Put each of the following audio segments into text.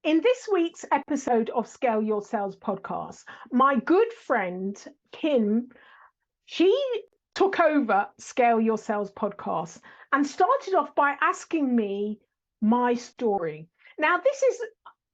In this week's episode of Scale Your Sales podcast, my good friend Kim, she took over Scale Your Sales podcast and started off by asking me my story. Now, this is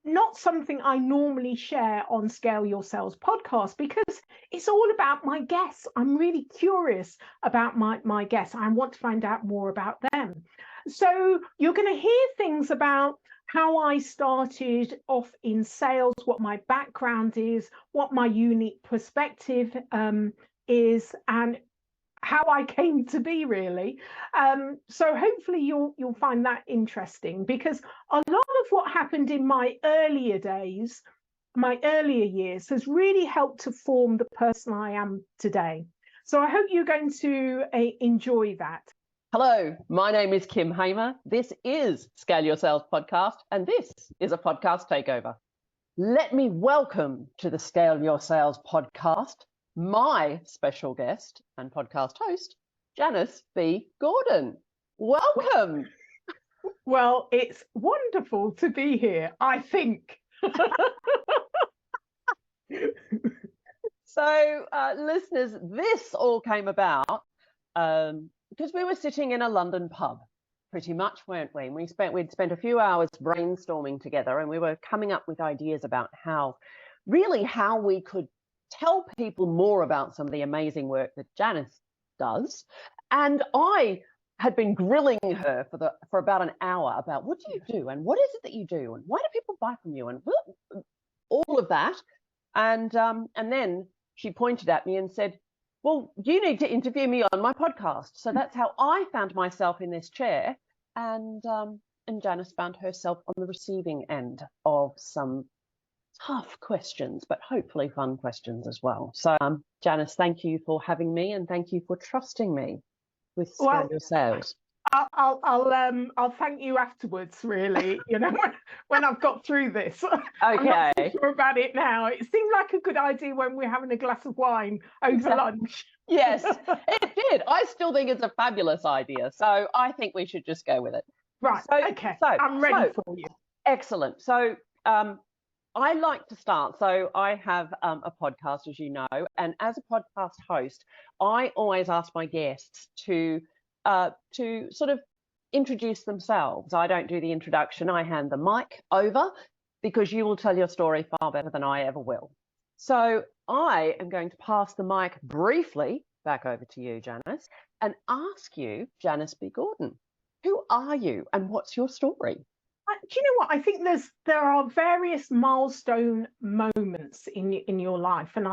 not something I normally share on Scale Your Sales podcast because it's all about my guests. I'm really curious about my guests. I want to find out more about them. So you're going to hear things about how I started off in sales, what my background is, what my unique perspective is, and how I came to be, really. So hopefully you'll find that interesting, because a lot of what happened in my earlier days, my earlier years, has really helped to form the person I am today. So I hope you're going to enjoy that. Hello, my name is Kim Hamer. This is Scale Your Sales podcast, and this is a podcast takeover. Let me welcome to the Scale Your Sales podcast my special guest and podcast host, Janice B. Gordon. Welcome. Well, it's wonderful to be here, I think. So, listeners, this all came about because we were sitting in a London pub, pretty much, weren't we? And we'd spent a few hours brainstorming together, and we were coming up with ideas about how we could tell people more about some of the amazing work that Janice does. And I had been grilling her for about an hour about what do you do and what is it that you do and why do people buy from you and all of that. And then she pointed at me and said, well, you need to interview me on my podcast. So that's how I found myself in this chair, and Janice found herself on the receiving end of some tough questions, but hopefully fun questions as well. So, Janice, thank you for having me, and thank you for trusting me with Scale Your Sales. I'll thank you afterwards, really, when I've got through this. Okay. I'm not so sure about it now. It seemed like a good idea when we're having a glass of wine over lunch. Yes, it did. I still think it's a fabulous idea. So I think we should just go with it. Right. Okay. So I'm ready for you. Excellent. So I like to start. So I have a podcast, as you know, and as a podcast host, I always ask my guests to sort of introduce themselves. I don't do the introduction. I hand the mic over because you will tell your story far better than I ever will. So I am going to pass the mic briefly back over to you, Janice, and ask you, Janice B. Gordon, who are you and what's your story? Do you know what? I think there are various milestone moments in your life, and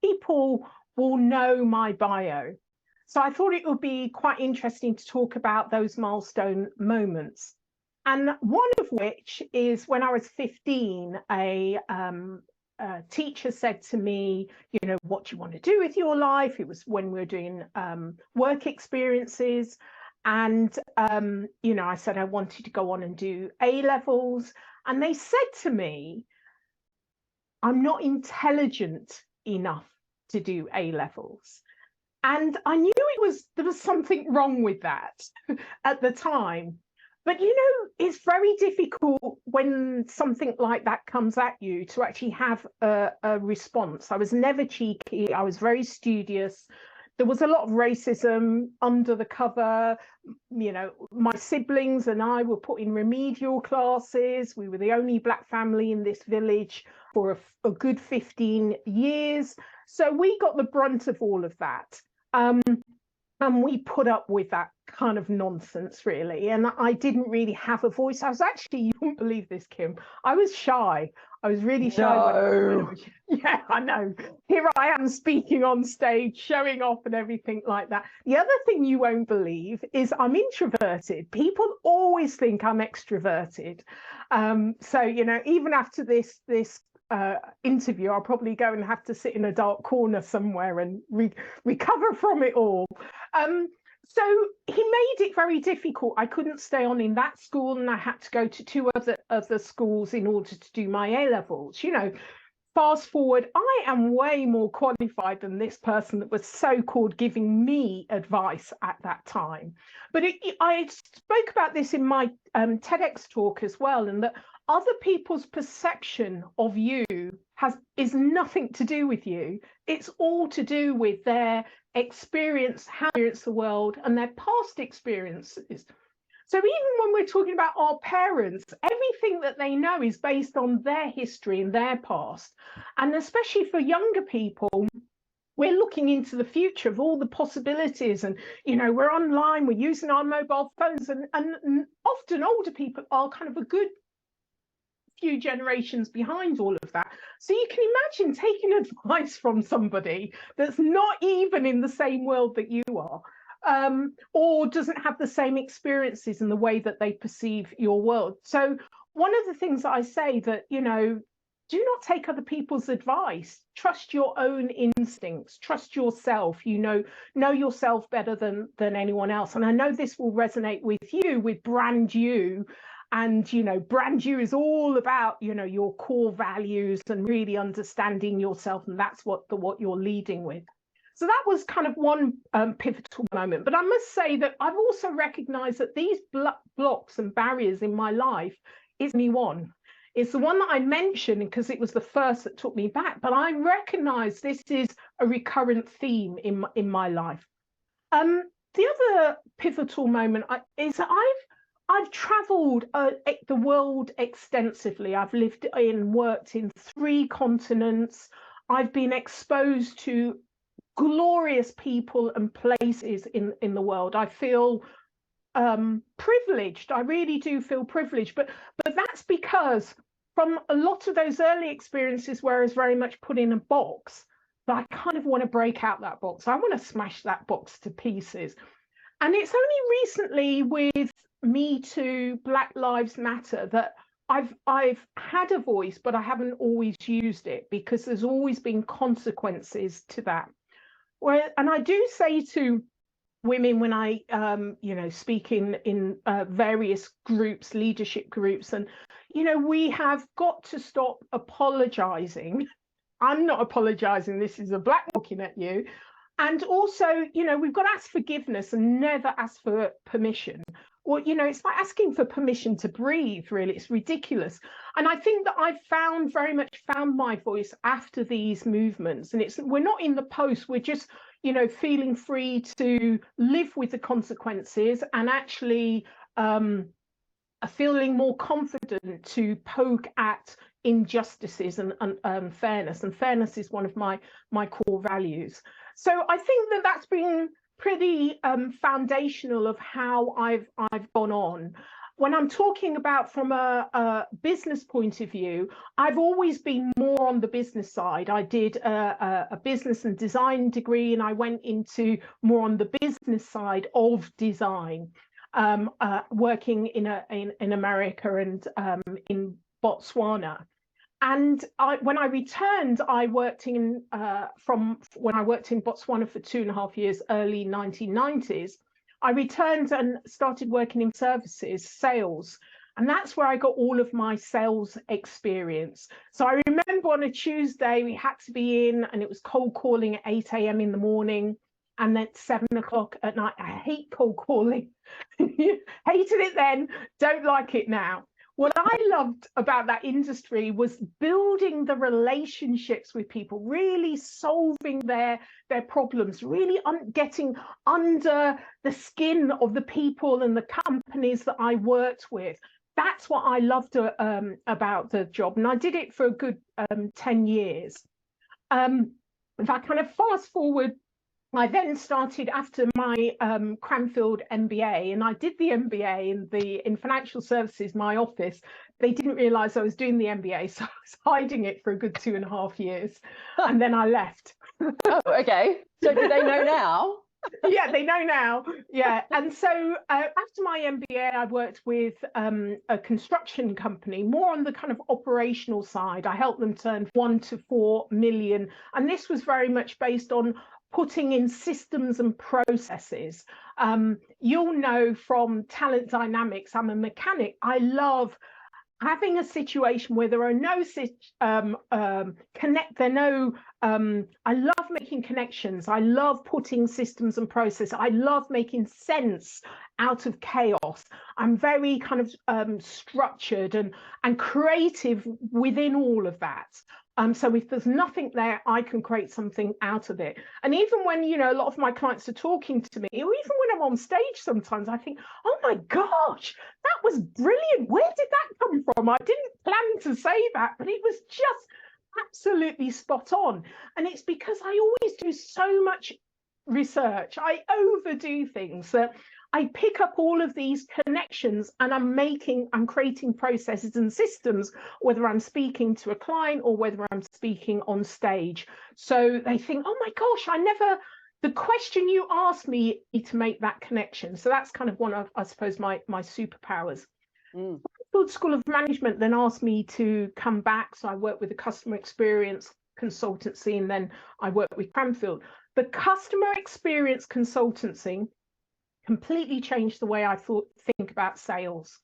people will know my bio. So I thought it would be quite interesting to talk about those milestone moments. And one of which is when I was 15, a teacher said to me, what do you want to do with your life? It was when we were doing work experiences. And, I said I wanted to go on and do A-levels. And they said to me, I'm not intelligent enough to do A-levels. And I knew there was something wrong with that at the time. But, it's very difficult when something like that comes at you to actually have a response. I was never cheeky. I was very studious. There was a lot of racism under the cover. My siblings and I were put in remedial classes. We were the only Black family in this village for a good 15 years. So we got the brunt of all of that. And we put up with that kind of nonsense, really. And I didn't really have a voice. I was actually, you wouldn't believe this, Kim, I was shy. I was really shy. No. Yeah, I know. Here I am speaking on stage, showing off and everything like that. The other thing you won't believe is I'm introverted. People always think I'm extroverted. So, even after this interview, I'll probably go and have to sit in a dark corner somewhere and recover from it all. So he made it very difficult. I couldn't stay on in that school, and I had to go to two other schools in order to do my A-levels. Fast forward, I am way more qualified than this person that was so-called giving me advice at that time. But I spoke about this in my TEDx talk as well, and that other people's perception of you is nothing to do with you. It's all to do with their experience, how they experience the world, and their past experiences. So even when we're talking about our parents, everything that they know is based on their history and their past. And especially for younger people, we're looking into the future of all the possibilities, and we're online, we're using our mobile phones, and often older people are kind of a good few generations behind all of that. So you can imagine taking advice from somebody that's not even in the same world that you are, or doesn't have the same experiences in the way that they perceive your world. So one of the things that I say that, do not take other people's advice. Trust your own instincts. Trust yourself. Know yourself better than anyone else. And I know this will resonate with you, with Brand You. And, Brand You is all about, your core values and really understanding yourself. And that's what you're leading with. So that was kind of one pivotal moment. But I must say that I've also recognized that these blocks and barriers in my life is only one. It's the one that I mentioned because it was the first that took me back. But I recognize this is a recurrent theme in my life. The other pivotal moment is that I've traveled the world extensively. I've lived and worked in 3 continents. I've been exposed to glorious people and places in the world. I feel privileged. I really do feel privileged, but that's because from a lot of those early experiences where I was very much put in a box, that I kind of want to break out that box. I want to smash that box to pieces. And it's only recently with Me Too, Black Lives Matter, that I've had a voice, but I haven't always used it because there's always been consequences to that. And I do say to women when I, speak in various groups, leadership groups, and, we have got to stop apologizing. I'm not apologizing. This is a black looking at you. And also, we've got to ask forgiveness and never ask for permission. Well, it's like asking for permission to breathe, really. It's ridiculous. And I think that I've very much found my voice after these movements. And we're not in the post, we're just, feeling free to live with the consequences and actually feeling more confident to poke at injustices and fairness. And fairness is one of my core values. So I think that that's been pretty foundational of how I've gone on. When I'm talking about from a business point of view, I've always been more on the business side. I did a business and design degree, and I went into more on the business side of design, working in America and in Botswana. And when I returned, I worked in Botswana for 2.5 years, early 1990s. I returned and started working in services, sales. And that's where I got all of my sales experience. So I remember on a Tuesday, we had to be in, and it was cold calling at 8 a.m. in the morning and then 7 o'clock at night. I hate cold calling. Hated it then, don't like it now. What I loved about that industry was building the relationships with people, really solving their problems, really getting under the skin of the people and the companies that I worked with. That's what I loved about the job. And I did it for a good 10 years. If I kind of fast forward, I then started after my Cranfield MBA, and I did the MBA in financial services, my office. They didn't realize I was doing the MBA, so I was hiding it for a good 2.5 years, and then I left. Oh, okay. So do they know now? Yeah, they know now. Yeah. And so after my MBA, I worked with a construction company, more on the kind of operational side. I helped them turn 1 to 4 million. And this was very much based on putting in systems and processes. You'll know from Talent Dynamics, I'm a mechanic. I love having a situation where there are no I love making connections. I love putting systems and process. I love making sense out of chaos. I'm very kind of structured and creative within all of that. So if there's nothing there, I can create something out of it. And even when, you know, a lot of my clients are talking to me, or even when I'm on stage, sometimes I think, oh my gosh, that was brilliant. Where did that come from? I didn't plan to say that, but it was just absolutely spot on. And it's because I always do so much research. I overdo things that I pick up all of these connections and I'm creating processes and systems, whether I'm speaking to a client or whether I'm speaking on stage. So they think, oh my gosh, the question you asked me to make that connection. So that's kind of one of, I suppose, my superpowers. Cranfield School of Management then asked me to come back. So I worked with a customer experience consultancy, and then I worked with Cranfield. The customer experience consultancy completely changed the way I think about sales.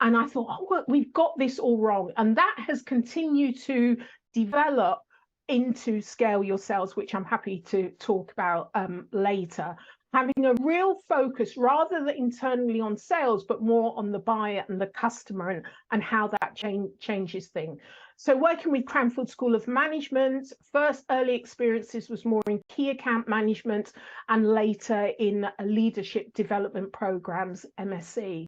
And I thought, oh, well, we've got this all wrong. And that has continued to develop into Scale Your Sales, which I'm happy to talk about later. Having a real focus rather than internally on sales, but more on the buyer and the customer and how that changes things. So working with Cranfield School of Management, first early experiences was more in key account management and later in leadership development programs, MSc.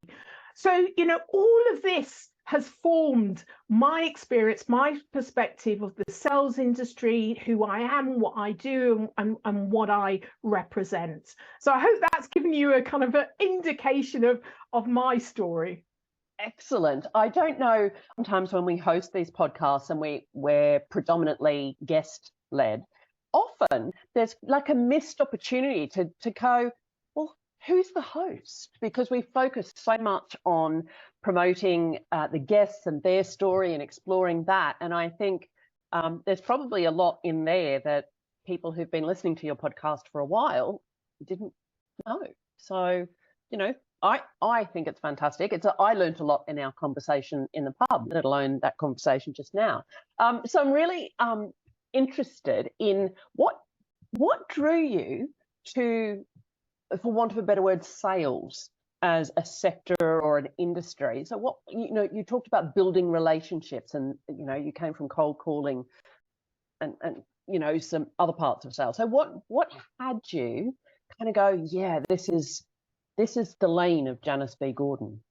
So, you know, all of this has formed my experience, my perspective of the sales industry, who I am, what I do, and what I represent. So I hope that's given you a kind of an indication of my story. Excellent. I don't know, sometimes when we host these podcasts and we're predominantly guest led, often there's like a missed opportunity to go, well, who's the host? Because we focus so much on promoting the guests and their story and exploring that. And I think there's probably a lot in there that people who've been listening to your podcast for a while didn't know. So, you know, I think it's fantastic. I learned a lot in our conversation in the pub, let alone that conversation just now. So I'm really interested in what drew you to, for want of a better word, sales as a sector or an industry. So what, you know, you talked about building relationships, and you know, you came from cold calling and you know, some other parts of sales. So what had you kind of go, yeah, this is the lane of Janice B. Gordon?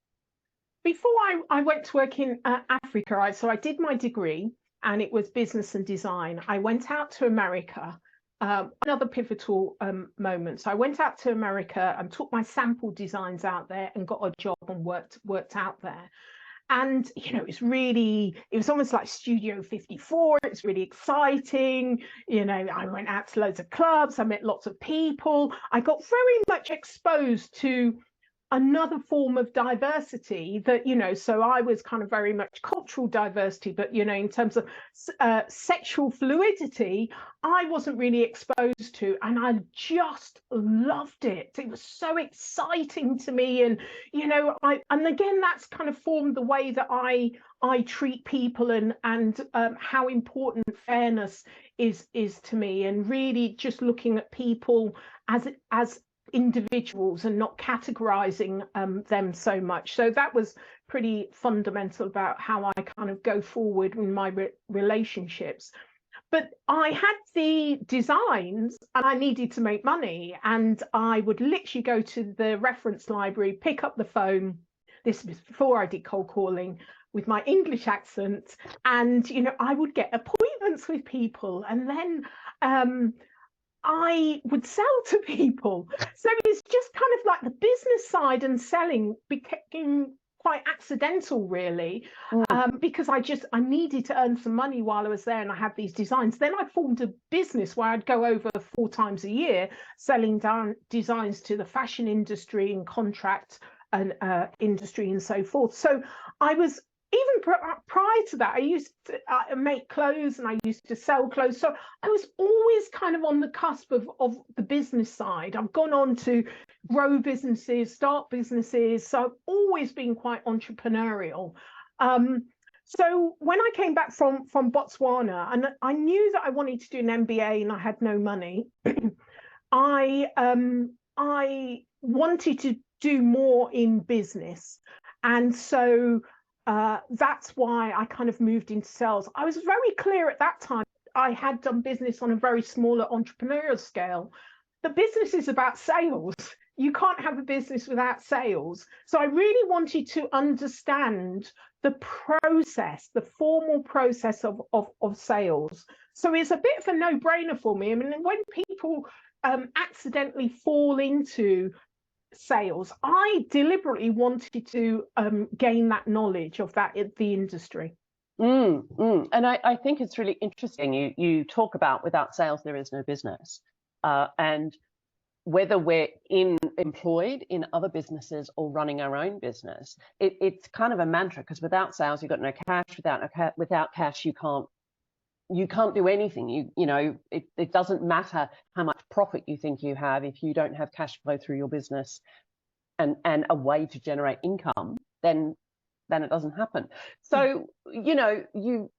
Before I went to work in Africa, so I did my degree and it was business and design. I went out to America, another pivotal moment. So I went out to America and took my sample designs out there and got a job and worked out there. And, you know, it was almost like Studio 54. It's really exciting. You know, I went out to loads of clubs. I met lots of people. I got very much exposed to another form of diversity that, you know, so I was kind of very much cultural diversity, but, you know, in terms of sexual fluidity, I wasn't really exposed to, and I just loved it. It was so exciting to me. And, you know, and again, that's kind of formed the way that I treat people and how important fairness is to me, and really just looking at people as individuals and not categorizing them so much. So that was pretty fundamental about how I kind of go forward in my relationships. But I had the designs and I needed to make money, and I would literally go to the reference library, pick up the phone. This was before I did cold calling, with my English accent, and, you know, I would get appointments with people, and then I would sell to people. So it's just kind of like the business side and selling became quite accidental, really, because I needed to earn some money while I was there, and I had these designs. Then I formed a business where I'd go over 4 times a year selling down designs to the fashion industry and contract and industry and so forth. So I was, even prior to that, I used to make clothes and I used to sell clothes. So I was always kind of on the cusp of the business side. I've gone on to grow businesses, start businesses. So I've always been quite entrepreneurial. So when I came back from Botswana, and I knew that I wanted to do an MBA and I had no money, I wanted to do more in business. And so that's why I kind of moved into sales. I was very clear at that time. I had done business on a very smaller entrepreneurial scale. The business is about sales. You can't have a business without sales. So I really wanted to understand the process, the formal process of sales. So it's a bit of a no-brainer for me. I mean, when people accidentally fall into sales, I deliberately wanted to gain that knowledge of that in the industry. And I think it's really interesting. You talk about without sales, there is no business. And whether we're employed in other businesses or running our own business, it's kind of a mantra, because without sales, you've got no cash. Without cash, you can't do anything. It doesn't matter how much profit you think you have if you don't have cash flow through your business and a way to generate income, then it doesn't happen. So, you've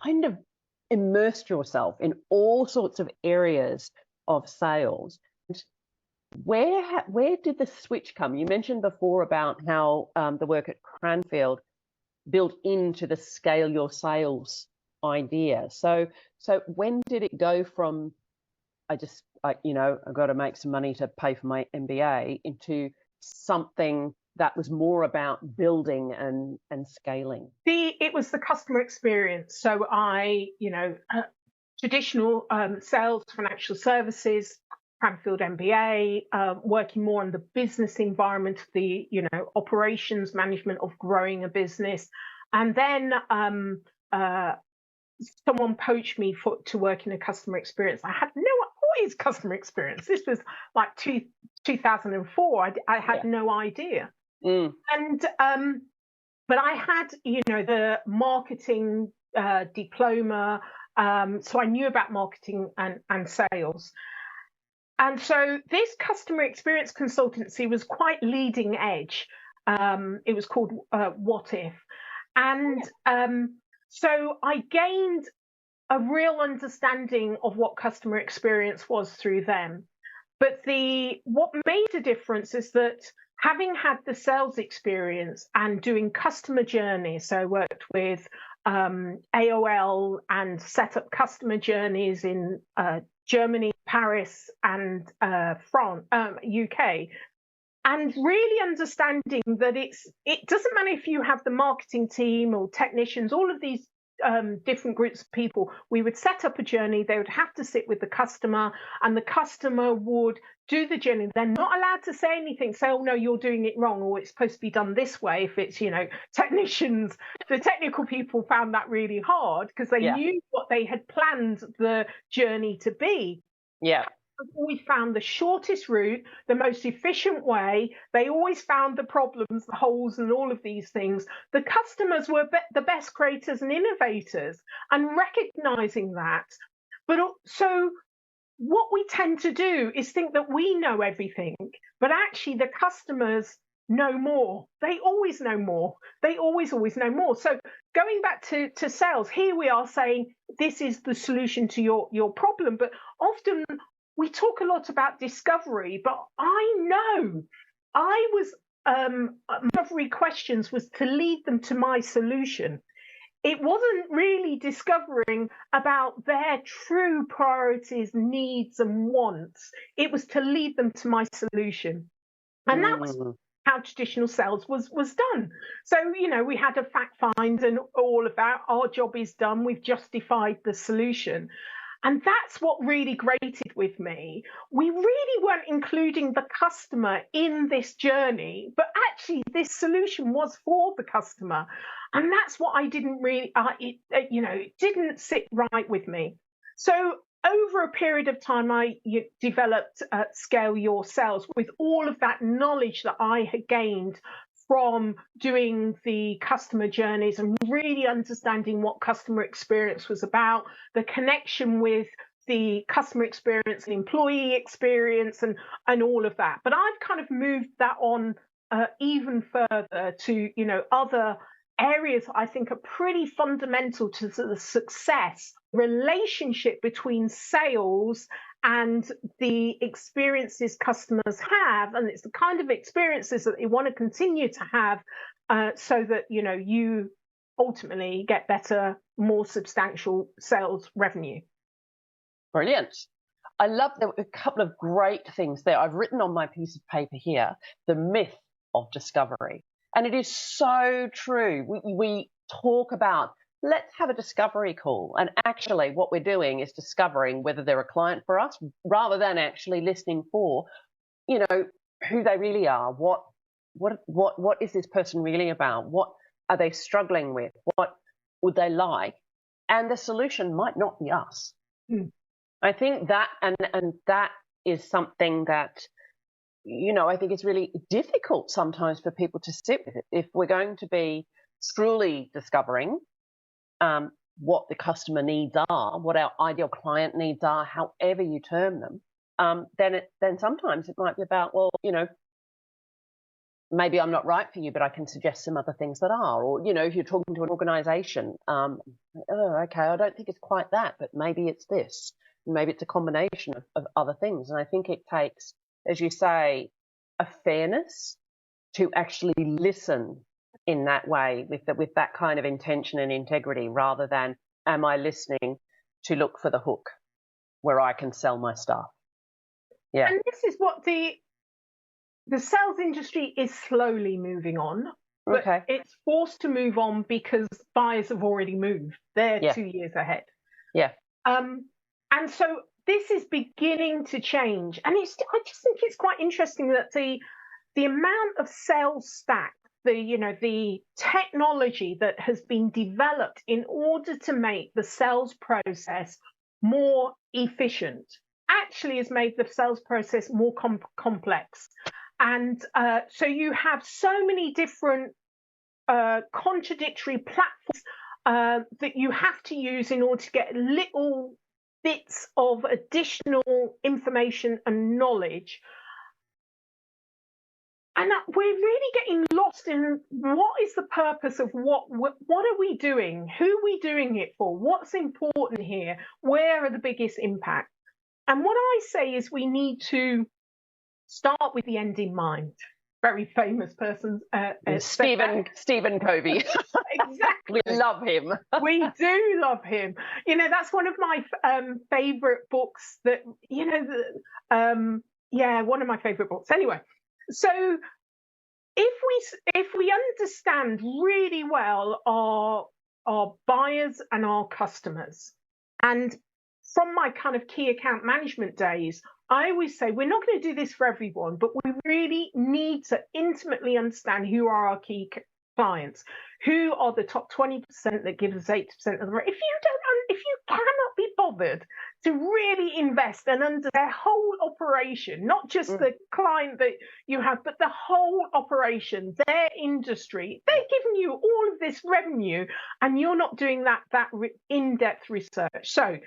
kind of immersed yourself in all sorts of areas of sales. Where did the switch come? You mentioned before about how the work at Cranfield built into the scale your sales idea. So when did it go from I've got to make some money to pay for my MBA into something that was more about building and scaling? It was the customer experience. So traditional sales, financial services, Cranfield MBA, working more on the business environment, the operations management of growing a business, and then someone poached me to work in a customer experience. I had what is customer experience? This was like 2004. I had no idea. And but I had the marketing diploma, so I knew about marketing and sales. And so this customer experience consultancy was quite leading edge. It was called What If. And so I gained a real understanding of what customer experience was through them. But what made a difference is that having had the sales experience and doing customer journeys, so I worked with AOL and set up customer journeys in Germany, Paris, and France, UK, and really understanding that it doesn't matter if you have the marketing team or technicians, all of these different groups of people. We would set up a journey. They would have to sit with the customer, and the customer would do the journey. They're not allowed to say anything, say, oh no, you're doing it wrong, or it's supposed to be done this way. If it's technicians, the technical people found that really hard because they knew what they had planned the journey to be. We found the shortest route, the most efficient way. They always found the problems, the holes, and all of these things. The customers were the best creators and innovators, and recognizing that. But so what we tend to do is think that we know everything, but actually the customers know more. They always know more. They always know more. So going back to sales, here we are saying this is the solution to your problem, but often we talk a lot about discovery, but discovery questions was to lead them to my solution. It wasn't really discovering about their true priorities, needs, and wants. It was to lead them to my solution. And that was how traditional sales was done. So, we had a fact find and all of that. Our job is done. We've justified the solution. And that's what really grated with me. We really weren't including the customer in this journey, but actually this solution was for the customer. And that's what I didn't really, it didn't sit right with me. So over a period of time, I developed Scale Your Sales with all of that knowledge that I had gained from doing the customer journeys and really understanding what customer experience was about, the connection with the customer experience and employee experience and all of that. But I've kind of moved that on even further to, other areas I think are pretty fundamental to the success relationship between sales and the experiences customers have, and it's the kind of experiences that they want to continue to have, so that you ultimately get better, more substantial sales revenue. Brilliant. I love a couple of great things there. I've written on my piece of paper here, the myth of discovery. And it is so true. We talk about, let's have a discovery call. And actually what we're doing is discovering whether they're a client for us, rather than actually listening for, who they really are. What is this person really about? What are they struggling with? What would they like? And the solution might not be us. Mm. I think that, and that is something that, I think it's really difficult sometimes for people to sit with it. If we're going to be truly discovering what the customer needs are, what our ideal client needs are, however you term them, then sometimes it might be about, well, maybe I'm not right for you, but I can suggest some other things that are. Or, if you're talking to an organization, okay, I don't think it's quite that, but maybe it's this. Maybe it's a combination of other things. And I think it takes, as you say, a fairness to actually listen in that way, with that kind of intention and integrity, rather than, am I listening to look for the hook where I can sell my stuff? Yeah. And this is what the sales industry is slowly moving on, but Okay. it's forced to move on because buyers have already moved. They're 2 years ahead. Yeah. And so this is beginning to change. And I just think it's quite interesting that the amount of sales stack, the technology that has been developed in order to make the sales process more efficient actually has made the sales process more complex. And so you have so many different contradictory platforms that you have to use in order to get little bits of additional information and knowledge. And we're really getting lost in what is the purpose of what are we doing? Who are we doing it for? What's important here? Where are the biggest impacts? And what I say is we need to start with the end in mind. Very famous person. Stephen Covey. Exactly. We love him. We do love him. That's one of my favorite books that, one of my favorite books. Anyway, so if we understand really well our buyers and our customers, and from my kind of key account management days, I always say we're not going to do this for everyone, but we really need to intimately understand who are our key clients, who are the top 20% that give us 80% of the rate. If you cannot be bothered to really invest and under their whole operation, not just the client that you have, but the whole operation, their industry, they're giving you all of this revenue, and you're not doing that in-depth research. So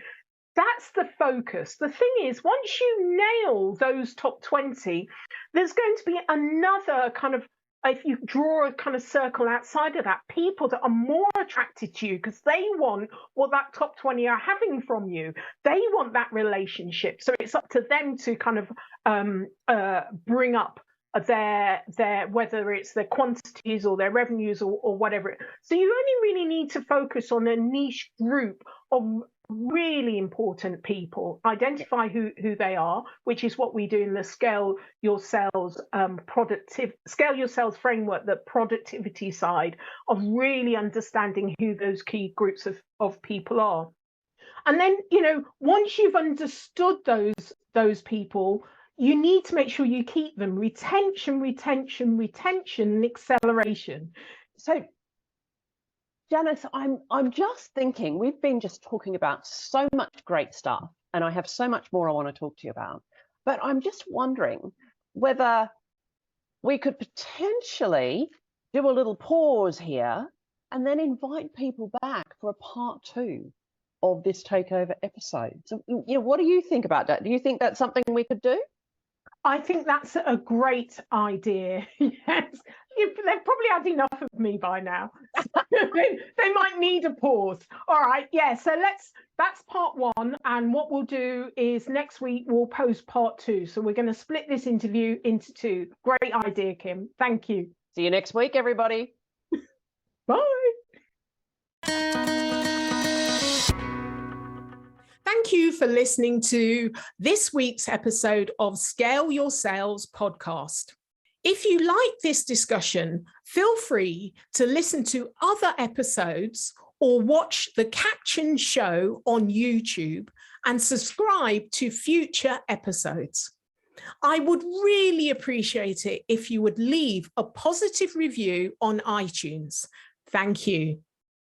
that's the focus. The thing is, once you nail those top 20, there's going to be another kind of, if you draw a kind of circle outside of that, people that are more attracted to you because they want what that top 20 are having from you. They want that relationship. So it's up to them to kind of bring up their whether it's their quantities or their revenues or whatever. So you only really need to focus on a niche group of really important people, identify who they are, which is what we do in the Scale Your Sales framework, the productivity side of really understanding who those key groups of people are. And then, once you've understood those people, you need to make sure you keep them. Retention, and acceleration. So Janice, I'm just thinking, we've been just talking about so much great stuff, and I have so much more I want to talk to you about, but I'm just wondering whether we could potentially do a little pause here and then invite people back for a part 2 of this takeover episode. So, what do you think about that? Do you think that's something we could do? I think that's a great idea. Yes. they've probably had enough of me by now. They might need a pause. All right, yeah. So that's part one, and what we'll do is next week we'll post part two. So we're going to split this interview into two. Great idea, Kim. Thank you. See you next week, everybody. Bye. Thank you for listening to this week's episode of Scale Your Sales podcast. If you like this discussion, feel free to listen to other episodes or watch the captioned show on YouTube and subscribe to future episodes. I would really appreciate it if you would leave a positive review on iTunes. Thank you.